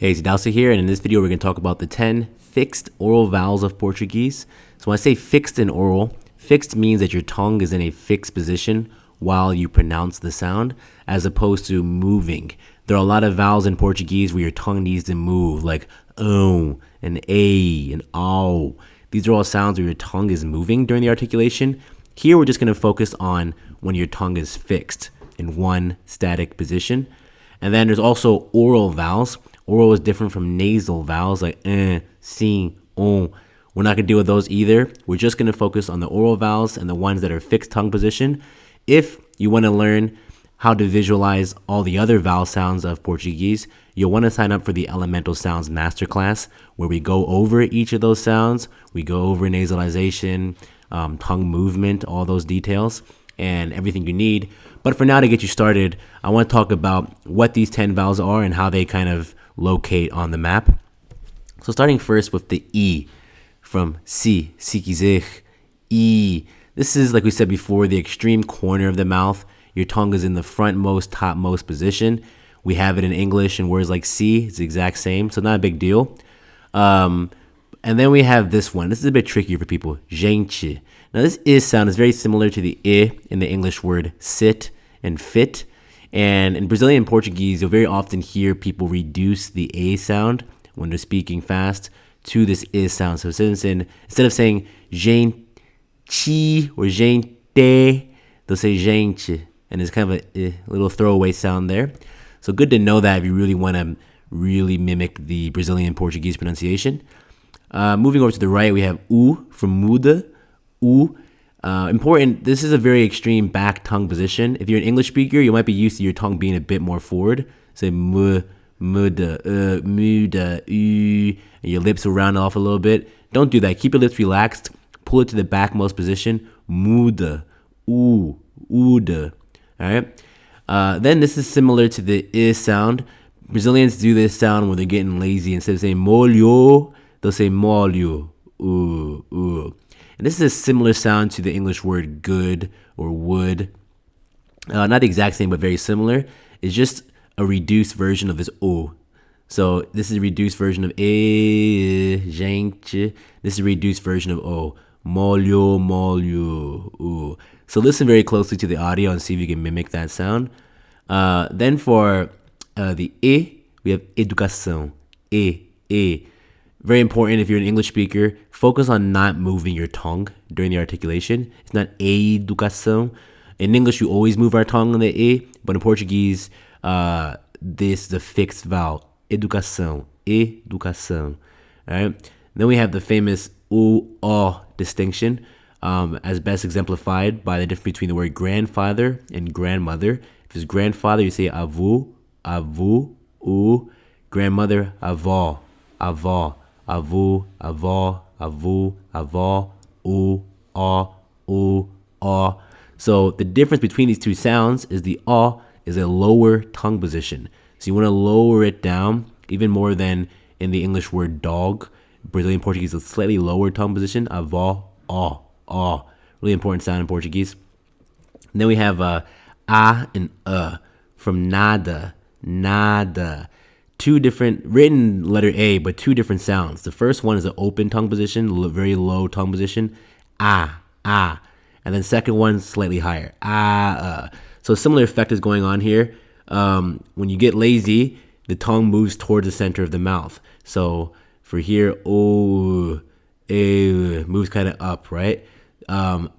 Hey, it's Dalsa here, and in this video we're going to talk about the 10 fixed oral vowels of Portuguese. So when I say fixed in oral, fixed means that your tongue is in a fixed position while you pronounce the sound, as opposed to moving. There are a lot of vowels in Portuguese where your tongue needs to move, like o and a and ao. These are all sounds where your tongue is moving during the articulation. Here we're just going to focus on when your tongue is fixed in one static position. And then there's also oral vowels. Oral is different from nasal vowels like si, on. We're not going to deal with those either. We're just going to focus on the oral vowels and the ones that are fixed tongue position. If you want to learn how to visualize all the other vowel sounds of Portuguese, you'll want to sign up for the Elemental Sounds Masterclass, where we go over each of those sounds. We go over nasalization, tongue movement, all those details, and everything you need. But for now, to get you started, I want to talk about what these 10 vowels are and how they kind of locate on the map. So starting first with the E, from si quiser, E. This is, like we said before, the extreme corner of the mouth. Your tongue is in the frontmost, topmost position. We have it in English in words like see. It's the exact same, so not a big deal. And then we have this one. This is a bit trickier for people. Gente. Now this I sound is very similar to the I in the English word sit and fit. And in Brazilian Portuguese, you'll very often hear people reduce the A sound when they're speaking fast to this I sound. So instead of saying gente or gente, they'll say gente. And it's kind of a little throwaway sound there. So good to know that if you really want to really mimic the Brazilian Portuguese pronunciation. Moving over to the right, we have U from muda. U. Important, this is a very extreme back tongue position. If you're an English speaker, you might be used to your tongue being a bit more forward. Say muda, muda, and your lips will round off a little bit. Don't do that. Keep your lips relaxed. Pull it to the backmost position. Muda, uda. All right. Then this is similar to the I sound. Brazilians do this sound when they're getting lazy. Instead of saying molho, they'll say molho. And this is a similar sound to the English word good or would. Not the exact same, but very similar. It's just a reduced version of this O. So this is a reduced version of gente. This is a reduced version of O. Molho, molho. So listen very closely to the audio and see if you can mimic that sound. Then for the E, we have educação. E. Very important if you're an English speaker, focus on not moving your tongue during the articulation. It's not educação. In English, you always move our tongue on the E, but in Portuguese, this is a fixed vowel. Educação. Educação. All right. Then we have the famous O distinction, as best exemplified by the difference between the word grandfather and grandmother. If it's grandfather, you say avô, o. Grandmother, avó, avó. Avô, avó, avô, avó, o. So the difference between these two sounds is the o is a lower tongue position. So you want to lower it down even more than in the English word dog. Brazilian Portuguese is a slightly lower tongue position. Avó, o. Really important sound in Portuguese. And then we have a and from nada. Two different, written letter A, but two different sounds. The first one is an open tongue position, very low tongue position, ah. And then second one, slightly higher, So a similar effect is going on here. When you get lazy, the tongue moves towards the center of the mouth. So for here, moves kind of up, right? On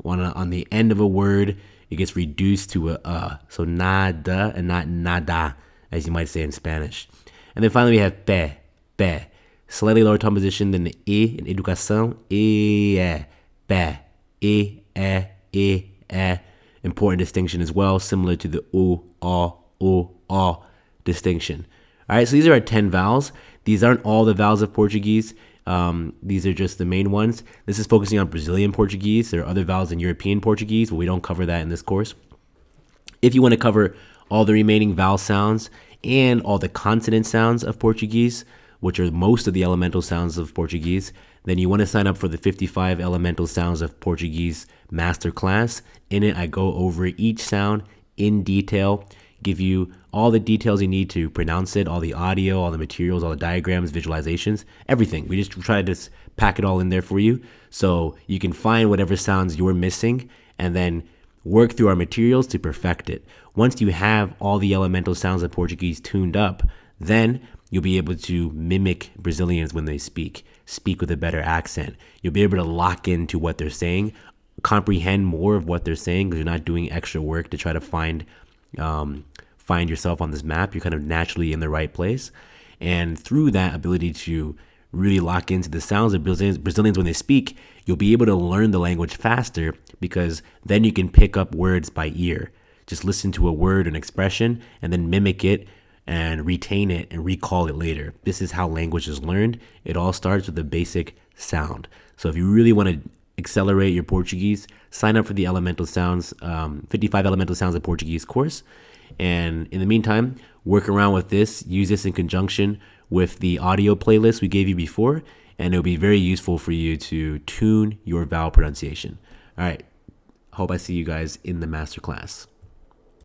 the end of a word, it gets reduced to a. So nada and not nada, as you might say in Spanish. And then finally we have pe. Slightly lower tongue position than the E in educação. Pe. Important distinction as well, similar to the o distinction. All right, so these are our 10 vowels. These aren't all the vowels of Portuguese. These are just the main ones. This is focusing on Brazilian Portuguese. There are other vowels in European Portuguese, but we don't cover that in this course. If you want to cover all the remaining vowel sounds and all the consonant sounds of Portuguese, which are most of the elemental sounds of Portuguese, then you want to sign up for the 55 Elemental Sounds of Portuguese Masterclass. In it, I go over each sound in detail, give you all the details you need to pronounce it, all the audio, all the materials, all the diagrams, visualizations, everything. We just try to just pack it all in there for you so you can find whatever sounds you're missing and then work through our materials to perfect it. Once you have all the elemental sounds of Portuguese tuned up, then you'll be able to mimic Brazilians when they speak with a better accent. You'll be able to lock into what they're saying, comprehend more of what they're saying because you're not doing extra work to try to find yourself on this map. You're kind of naturally in the right place. And through that ability to really lock into the sounds of Brazilians when they speak, you'll be able to learn the language faster because then you can pick up words by ear. Just listen to a word, an expression, and then mimic it and retain it and recall it later. This is how language is learned. It all starts with the basic sound. So if you really want to accelerate your Portuguese, sign up for the Elemental Sounds, 55 Elemental Sounds of Portuguese course. And in the meantime, work around with this, use this in conjunction with the audio playlist we gave you before, and it'll be very useful for you to tune your vowel pronunciation. All right. Hope I see you guys in the masterclass.